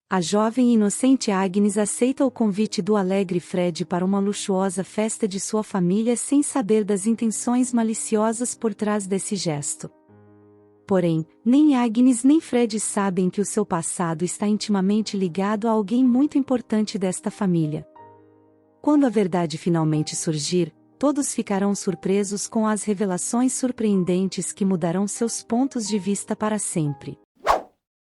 A jovem e inocente Agnes aceita o convite do alegre Fred para uma luxuosa festa de sua família sem saber das intenções maliciosas por trás desse gesto. Porém, nem Agnes nem Fred sabem que o seu passado está intimamente ligado a alguém muito importante desta família. Quando a verdade finalmente surgir, todos ficarão surpresos com as revelações surpreendentes que mudarão seus pontos de vista para sempre.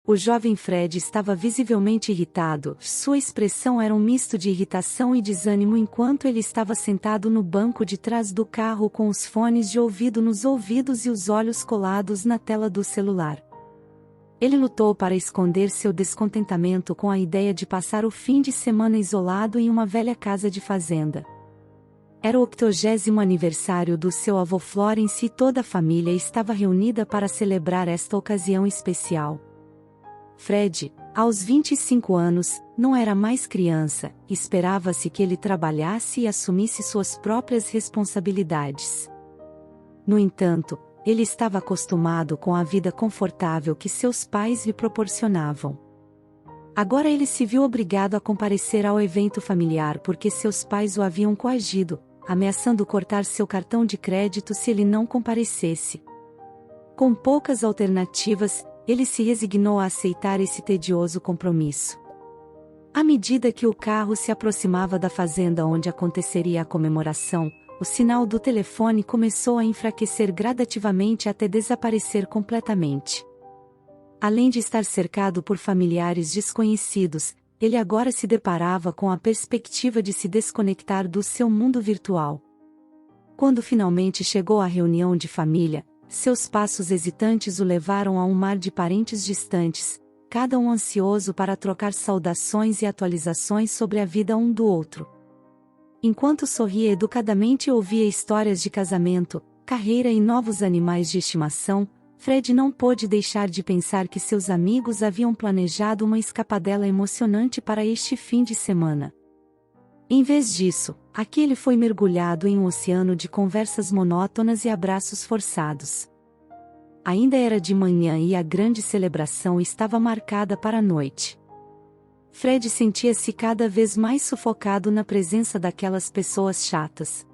O jovem Fred estava visivelmente irritado, sua expressão era um misto de irritação e desânimo enquanto ele estava sentado no banco de trás do carro com os fones de ouvido nos ouvidos e os olhos colados na tela do celular. Ele lutou para esconder seu descontentamento com a ideia de passar o fim de semana isolado em uma velha casa de fazenda. Era o 80º aniversário do seu avô Florence e toda a família estava reunida para celebrar esta ocasião especial. Fred, aos 25 anos, não era mais criança, esperava-se que ele trabalhasse e assumisse suas próprias responsabilidades. No entanto, ele estava acostumado com a vida confortável que seus pais lhe proporcionavam. Agora ele se viu obrigado a comparecer ao evento familiar porque seus pais o haviam coagido, ameaçando cortar seu cartão de crédito se ele não comparecesse. Com poucas alternativas, ele se resignou a aceitar esse tedioso compromisso. À medida que o carro se aproximava da fazenda onde aconteceria a comemoração, o sinal do telefone começou a enfraquecer gradativamente até desaparecer completamente. Além de estar cercado por familiares desconhecidos, ele agora se deparava com a perspectiva de se desconectar do seu mundo virtual. Quando finalmente chegou à reunião de família, seus passos hesitantes o levaram a um mar de parentes distantes, cada um ansioso para trocar saudações e atualizações sobre a vida um do outro. Enquanto sorria educadamente e ouvia histórias de casamento, carreira e novos animais de estimação, Fred não pôde deixar de pensar que seus amigos haviam planejado uma escapadela emocionante para este fim de semana. Em vez disso, aqui ele foi mergulhado em um oceano de conversas monótonas e abraços forçados. Ainda era de manhã e a grande celebração estava marcada para a noite. Fred sentia-se cada vez mais sufocado na presença daquelas pessoas chatas.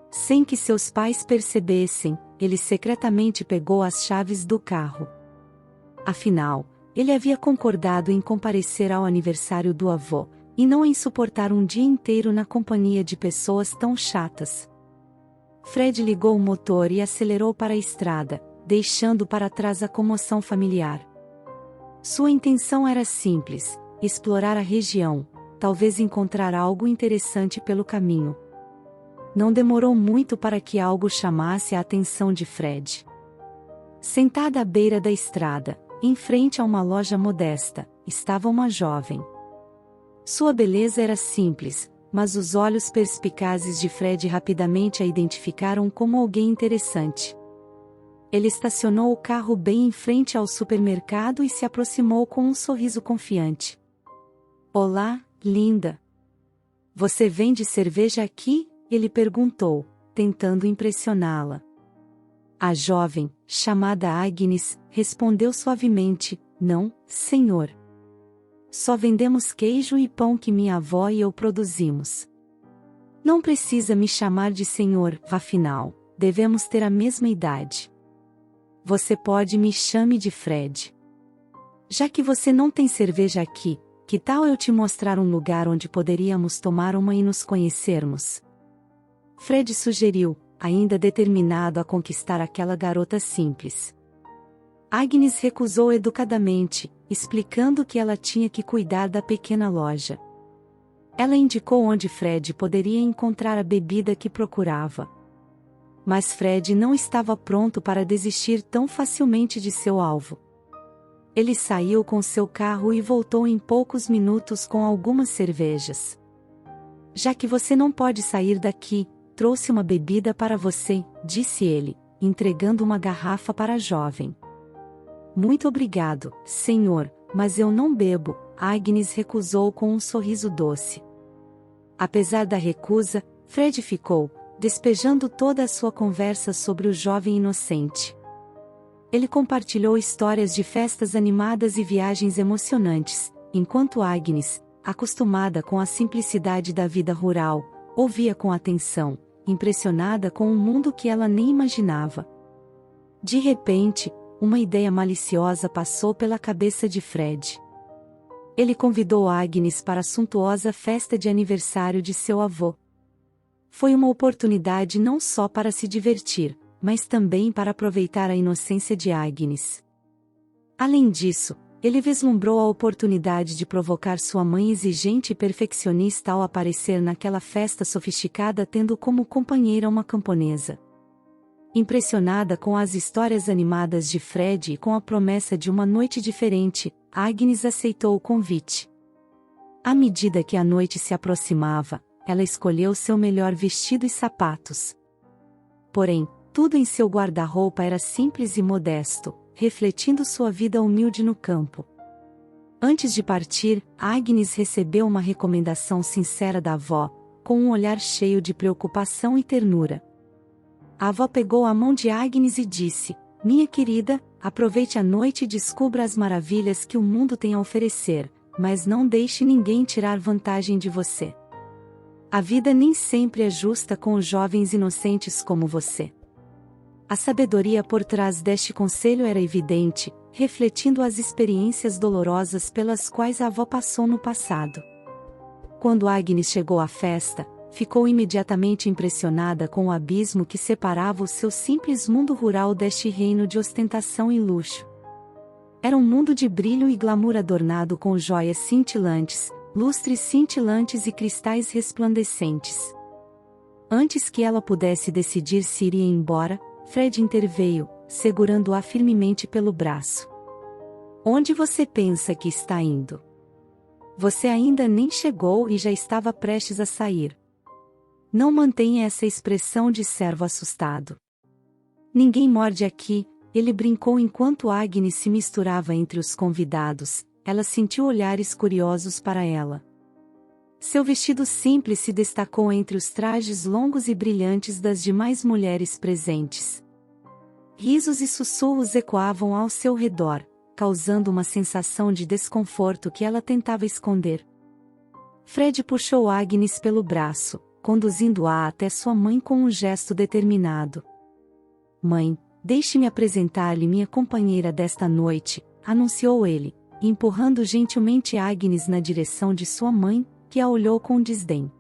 Sem que seus pais percebessem, ele secretamente pegou as chaves do carro. Afinal, ele havia concordado em comparecer ao aniversário do avô, e não em suportar um dia inteiro na companhia de pessoas tão chatas. Fred ligou o motor e acelerou para a estrada, deixando para trás a comoção familiar. Sua intenção era simples: explorar a região, talvez encontrar algo interessante pelo caminho. Não demorou muito para que algo chamasse a atenção de Fred. Sentada à beira da estrada, em frente a uma loja modesta, estava uma jovem. Sua beleza era simples, mas os olhos perspicazes de Fred rapidamente a identificaram como alguém interessante. Ele estacionou o carro bem em frente ao supermercado e se aproximou com um sorriso confiante. "Olá, linda. Você vende cerveja aqui?" ele perguntou, tentando impressioná-la. A jovem, chamada Agnes, respondeu suavemente: "Não, senhor. Só vendemos queijo e pão que minha avó e eu produzimos." "Não precisa me chamar de senhor, afinal, devemos ter a mesma idade. Você pode me chame de Fred. Já que você não tem cerveja aqui, que tal eu te mostrar um lugar onde poderíamos tomar uma e nos conhecermos?" Fred sugeriu, ainda determinado a conquistar aquela garota simples. Agnes recusou educadamente, explicando que ela tinha que cuidar da pequena loja. Ela indicou onde Fred poderia encontrar a bebida que procurava. Mas Fred não estava pronto para desistir tão facilmente de seu alvo. Ele saiu com seu carro e voltou em poucos minutos com algumas cervejas. "Já que você não pode sair daqui, trouxe uma bebida para você", disse ele, entregando uma garrafa para a jovem. "Muito obrigado, senhor, mas eu não bebo", Agnes recusou com um sorriso doce. Apesar da recusa, Fred ficou, despejando toda a sua conversa sobre o jovem inocente. Ele compartilhou histórias de festas animadas e viagens emocionantes, enquanto Agnes, acostumada com a simplicidade da vida rural, ouvia com atenção, impressionada com um mundo que ela nem imaginava. De repente, uma ideia maliciosa passou pela cabeça de Fred. Ele convidou Agnes para a suntuosa festa de aniversário de seu avô. Foi uma oportunidade não só para se divertir, mas também para aproveitar a inocência de Agnes. Além disso, ele vislumbrou a oportunidade de provocar sua mãe exigente e perfeccionista ao aparecer naquela festa sofisticada tendo como companheira uma camponesa. Impressionada com as histórias animadas de Fred e com a promessa de uma noite diferente, Agnes aceitou o convite. À medida que a noite se aproximava, ela escolheu seu melhor vestido e sapatos. Porém, tudo em seu guarda-roupa era simples e modesto, refletindo sua vida humilde no campo. Antes de partir, Agnes recebeu uma recomendação sincera da avó, com um olhar cheio de preocupação e ternura. A avó pegou a mão de Agnes e disse: "Minha querida, aproveite a noite e descubra as maravilhas que o mundo tem a oferecer, mas não deixe ninguém tirar vantagem de você. A vida nem sempre é justa com os jovens inocentes como você." A sabedoria por trás deste conselho era evidente, refletindo as experiências dolorosas pelas quais a avó passou no passado. Quando Agnes chegou à festa, ficou imediatamente impressionada com o abismo que separava o seu simples mundo rural deste reino de ostentação e luxo. Era um mundo de brilho e glamour adornado com joias cintilantes, lustres cintilantes e cristais resplandecentes. Antes que ela pudesse decidir se iria embora, Fred interveio, segurando-a firmemente pelo braço. "Onde você pensa que está indo? Você ainda nem chegou e já estava prestes a sair. Não mantenha essa expressão de servo assustado. Ninguém morde aqui", ele brincou enquanto Agnes se misturava entre os convidados. Ela sentiu olhares curiosos para ela. Seu vestido simples se destacou entre os trajes longos e brilhantes das demais mulheres presentes. Risos e sussurros ecoavam ao seu redor, causando uma sensação de desconforto que ela tentava esconder. Fred puxou Agnes pelo braço, conduzindo-a até sua mãe com um gesto determinado. "Mãe, deixe-me apresentar-lhe minha companheira desta noite", anunciou ele, empurrando gentilmente Agnes na direção de sua mãe, que a olhou com desdém.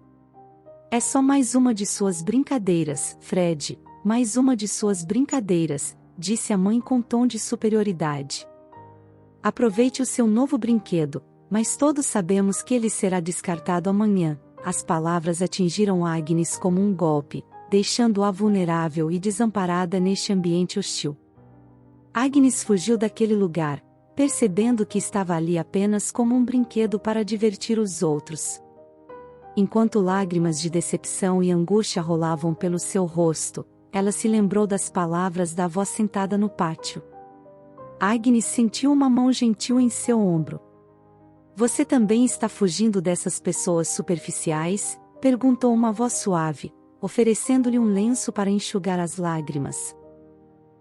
"É só mais uma de suas brincadeiras, Fred, mais uma de suas brincadeiras", disse a mãe com tom de superioridade. "Aproveite o seu novo brinquedo, mas todos sabemos que ele será descartado amanhã." As palavras atingiram Agnes como um golpe, deixando-a vulnerável e desamparada neste ambiente hostil. Agnes fugiu daquele lugar, percebendo que estava ali apenas como um brinquedo para divertir os outros. Enquanto lágrimas de decepção e angústia rolavam pelo seu rosto, ela se lembrou das palavras da avó sentada no pátio. Agnes sentiu uma mão gentil em seu ombro. "Você também está fugindo dessas pessoas superficiais?", perguntou uma voz suave, oferecendo-lhe um lenço para enxugar as lágrimas.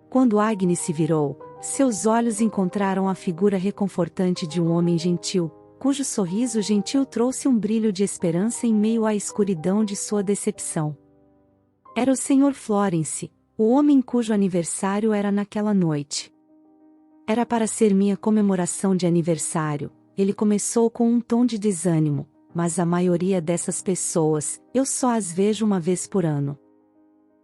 Quando Agnes se virou, seus olhos encontraram a figura reconfortante de um homem gentil, cujo sorriso gentil trouxe um brilho de esperança em meio à escuridão de sua decepção. Era o Sr. Florence, o homem cujo aniversário era naquela noite. "Era para ser minha comemoração de aniversário", ele começou com um tom de desânimo, "mas a maioria dessas pessoas, eu só as vejo uma vez por ano.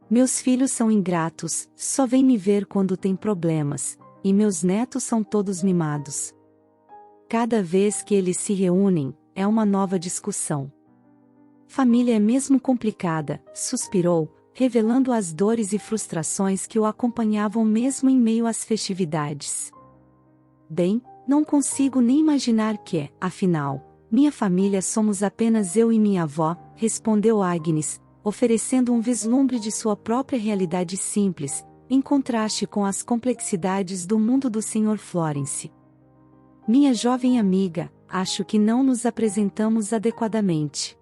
Meus filhos são ingratos, só vêm me ver quando tem problemas, e meus netos são todos mimados. Cada vez que eles se reúnem, é uma nova discussão. Família é mesmo complicada", suspirou, revelando as dores e frustrações que o acompanhavam mesmo em meio às festividades. "Bem, não consigo nem imaginar que, afinal, minha família somos apenas eu e minha avó", respondeu Agnes, oferecendo um vislumbre de sua própria realidade simples, em contraste com as complexidades do mundo do Sr. Florence. "Minha jovem amiga, acho que não nos apresentamos adequadamente."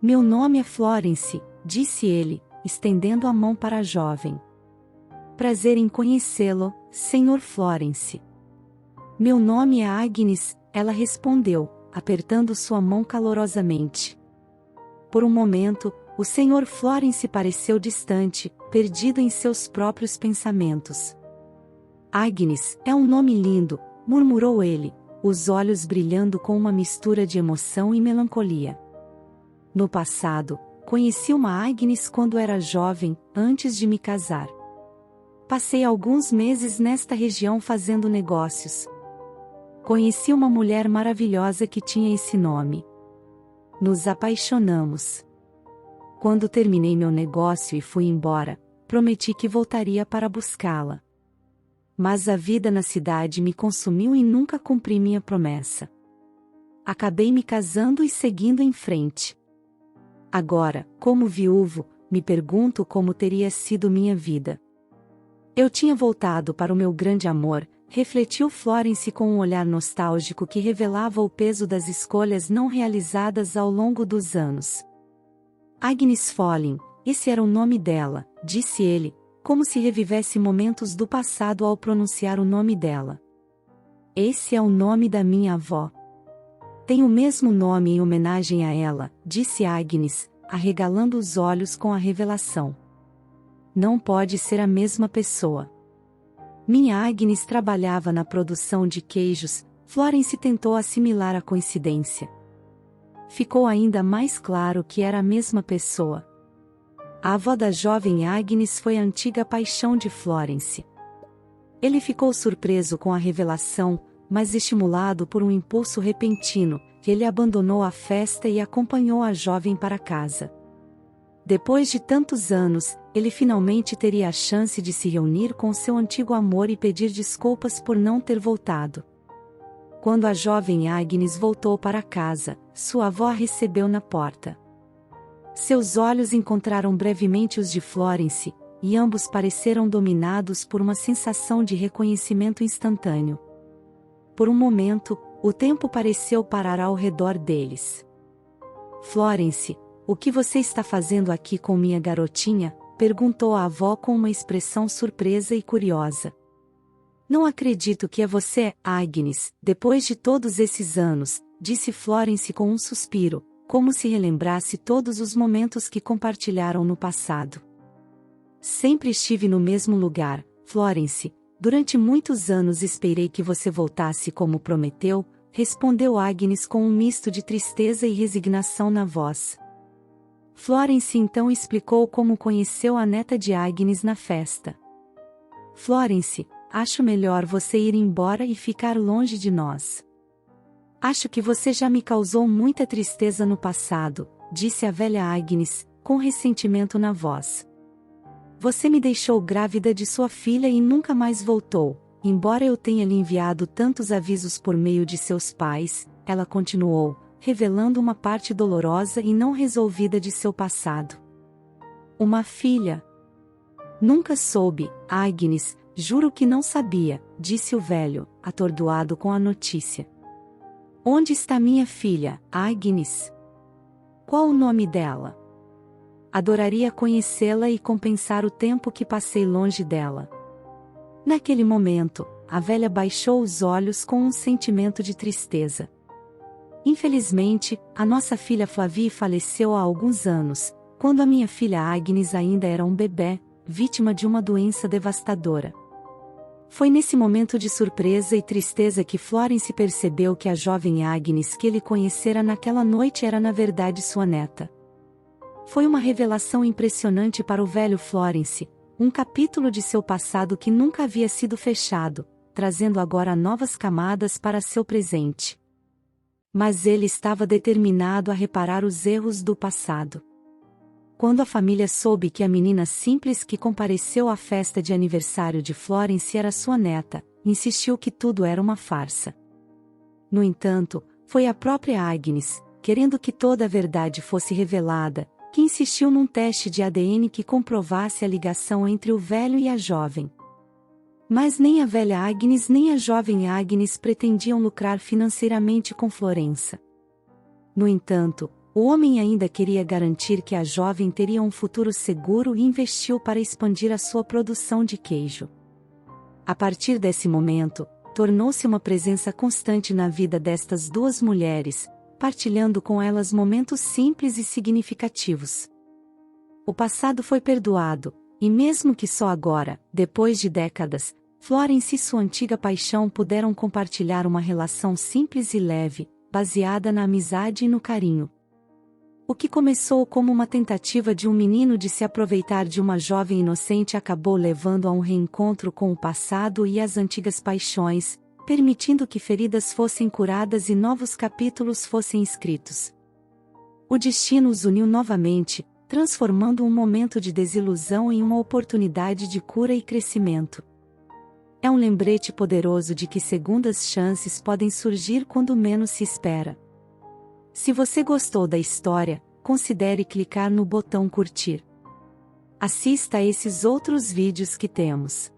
"Meu nome é Florence", disse ele, estendendo a mão para a jovem. "Prazer em conhecê-lo, Sr. Florence." Meu nome é Agnes, ela respondeu, apertando sua mão calorosamente. Por um momento, o Sr. Florence pareceu distante, perdido em seus próprios pensamentos. Agnes, é um nome lindo, murmurou ele, os olhos brilhando com uma mistura de emoção e melancolia. No passado, conheci uma Agnes quando era jovem, antes de me casar. Passei alguns meses nesta região fazendo negócios. Conheci uma mulher maravilhosa que tinha esse nome. Nos apaixonamos. Quando terminei meu negócio e fui embora, prometi que voltaria para buscá-la. Mas a vida na cidade me consumiu e nunca cumpri minha promessa. Acabei me casando e seguindo em frente. Agora, como viúvo, me pergunto como teria sido minha vida. Eu tinha voltado para o meu grande amor, refletiu Florence com um olhar nostálgico que revelava o peso das escolhas não realizadas ao longo dos anos. Agnes Folin, esse era o nome dela, disse ele, como se revivesse momentos do passado ao pronunciar o nome dela. Esse é o nome da minha avó. Tem o mesmo nome em homenagem a ela, disse Agnes, arregalando os olhos com a revelação. Não pode ser a mesma pessoa. Minha Agnes trabalhava na produção de queijos, Florence tentou assimilar a coincidência. Ficou ainda mais claro que era a mesma pessoa. A avó da jovem Agnes foi a antiga paixão de Florence. Ele ficou surpreso com a revelação, mas estimulado por um impulso repentino, ele abandonou a festa e acompanhou a jovem para casa. Depois de tantos anos, ele finalmente teria a chance de se reunir com seu antigo amor e pedir desculpas por não ter voltado. Quando a jovem Agnes voltou para casa, sua avó a recebeu na porta. Seus olhos encontraram brevemente os de Florence, e ambos pareceram dominados por uma sensação de reconhecimento instantâneo. Por um momento, o tempo pareceu parar ao redor deles. Florence, o que você está fazendo aqui com minha garotinha? Perguntou a avó com uma expressão surpresa e curiosa. Não acredito que é você, Agnes, depois de todos esses anos, disse Florence com um suspiro, como se relembrasse todos os momentos que compartilharam no passado. Sempre estive no mesmo lugar, Florence, durante muitos anos esperei que você voltasse como prometeu, respondeu Agnes com um misto de tristeza e resignação na voz. Florence então explicou como conheceu a neta de Agnes na festa. Florence, acho melhor você ir embora e ficar longe de nós. Acho que você já me causou muita tristeza no passado, disse a velha Agnes, com ressentimento na voz. Você me deixou grávida de sua filha e nunca mais voltou, embora eu tenha lhe enviado tantos avisos por meio de seus pais, ela continuou, revelando uma parte dolorosa e não resolvida de seu passado. Uma filha? Nunca soube, Agnes, juro que não sabia, disse o velho, atordoado com a notícia. Onde está minha filha, Agnes? Qual o nome dela? Adoraria conhecê-la e compensar o tempo que passei longe dela. Naquele momento, a velha baixou os olhos com um sentimento de tristeza. Infelizmente, a nossa filha Flavie faleceu há alguns anos, quando a minha filha Agnes ainda era um bebê, vítima de uma doença devastadora. Foi nesse momento de surpresa e tristeza que Florence percebeu que a jovem Agnes que ele conhecera naquela noite era na verdade sua neta. Foi uma revelação impressionante para o velho Florence, um capítulo de seu passado que nunca havia sido fechado, trazendo agora novas camadas para seu presente. Mas ele estava determinado a reparar os erros do passado. Quando a família soube que a menina simples que compareceu à festa de aniversário de Florence era sua neta, insistiu que tudo era uma farsa. No entanto, foi a própria Agnes, querendo que toda a verdade fosse revelada, que insistiu num teste de ADN que comprovasse a ligação entre o velho e a jovem. Mas nem a velha Agnes nem a jovem Agnes pretendiam lucrar financeiramente com Florença. No entanto, o homem ainda queria garantir que a jovem teria um futuro seguro e investiu para expandir a sua produção de queijo. A partir desse momento, tornou-se uma presença constante na vida destas duas mulheres, partilhando com elas momentos simples e significativos. O passado foi perdoado, e mesmo que só agora, depois de décadas, Florence e sua antiga paixão puderam compartilhar uma relação simples e leve, baseada na amizade e no carinho. O que começou como uma tentativa de um menino de se aproveitar de uma jovem inocente acabou levando a um reencontro com o passado e as antigas paixões, permitindo que feridas fossem curadas e novos capítulos fossem escritos. O destino os uniu novamente, transformando um momento de desilusão em uma oportunidade de cura e crescimento. É um lembrete poderoso de que segundas chances podem surgir quando menos se espera. Se você gostou da história, considere clicar no botão curtir. Assista a esses outros vídeos que temos.